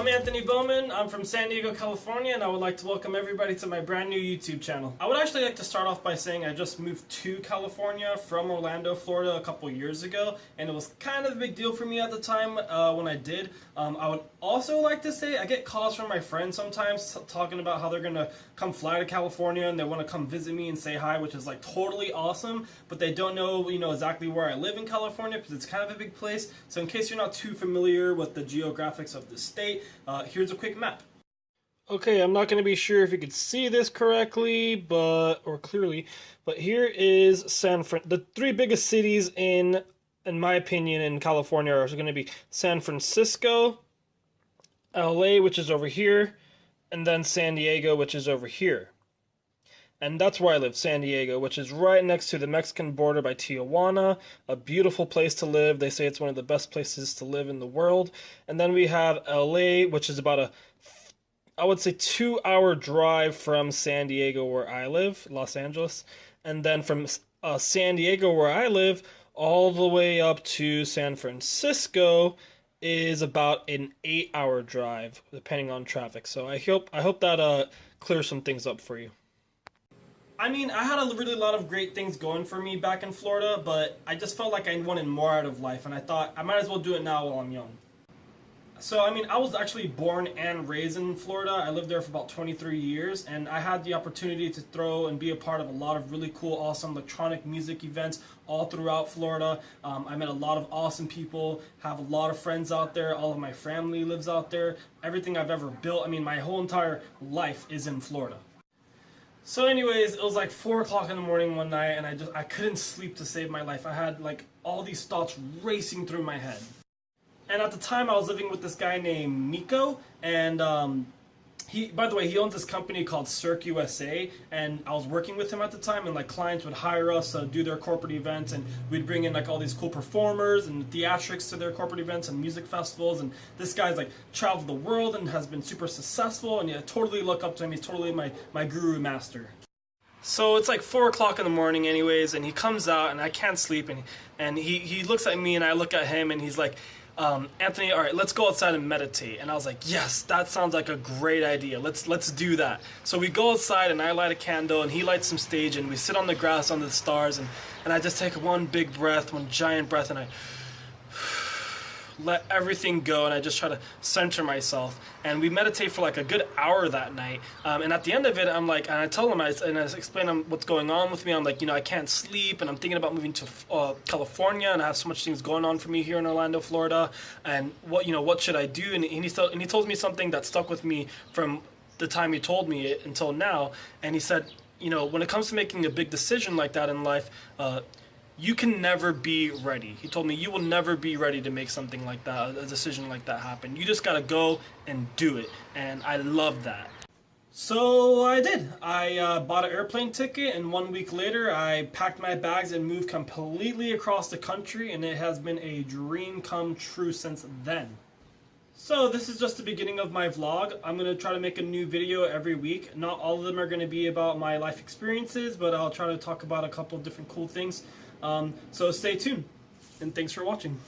I'm Anthony Bowman. I'm from San Diego, California, and I would like to welcome everybody to my brand new YouTube channel. I would actually like to start off by saying I just moved to California from Orlando, Florida a couple years ago, and it was kind of a big deal for me at the time when I did. I would also like to say I get calls from my friends sometimes talking about how they're going to come fly to California and they want to come visit me and say hi, which is like totally awesome, but they don't know, exactly where I live in California because it's kind of a big place. So in case you're not too familiar with the geographics of the state, here's a quick map. Okay, I'm not going to be sure if you could see this correctly, or clearly, but here is the three biggest cities in my opinion, in California are going to be San Francisco, LA, which is over here, and then San Diego, which is over here. And that's where I live, San Diego, which is right next to the Mexican border by Tijuana. A beautiful place to live. They say it's one of the best places to live in the world. And then we have LA, which is about I would say 2-hour drive from San Diego where I live, Los Angeles. And then from San Diego where I live, all the way up to San Francisco is about an 8-hour drive, depending on traffic. So I hope that clears some things up for you. I mean, I had a really lot of great things going for me back in Florida, but I just felt like I wanted more out of life, and I thought I might as well do it now while I'm young. So, I mean, I was actually born and raised in Florida. I lived there for about 23 years, and I had the opportunity to throw and be a part of a lot of really cool, awesome electronic music events all throughout Florida. I met a lot of awesome people, have a lot of friends out there. All of my family lives out there. Everything I've ever built, I mean, my whole entire life is in Florida. So anyways, it was like 4 o'clock in the morning one night, and I couldn't sleep to save my life. I had like all these thoughts racing through my head. And at the time, I was living with this guy named Nico, and by the way, he owns this company called Cirque USA, and I was working with him at the time, and like clients would hire us to do their corporate events, and we'd bring in like all these cool performers and theatrics to their corporate events and music festivals, and this guy's like traveled the world and has been super successful, and I totally look up to him. He's totally my guru master. So it's like 4 o'clock in the morning anyways, and he comes out, and I can't sleep, and he looks at me, and I look at him, and he's like, Anthony, all right, let's go outside and meditate. And I was like, yes, that sounds like a great idea. Let's do that. So we go outside, and I light a candle, and he lights some stage, and we sit on the grass under the stars, and I just take one big breath, one giant breath, and I let everything go, and I just try to center myself. And we meditate for like a good hour that night. And at the end of it, I'm like, and I tell him, I explain him what's going on with me. I'm like, I can't sleep, and I'm thinking about moving to California, and I have so much things going on for me here in Orlando, Florida. And what should I do? And he told me something that stuck with me from the time he told me it until now. And he said, when it comes to making a big decision like that in life, you can never be ready. He told me you will never be ready to make something like that, a decision like that happen. You just gotta go and do it. And I love that. So I did. I bought an airplane ticket, and 1 week later I packed my bags and moved completely across the country, and it has been a dream come true since then. So this is just the beginning of my vlog. I'm going to try to make a new video every week. Not all of them are going to be about my life experiences, but I'll try to talk about a couple of different cool things. So stay tuned, and thanks for watching.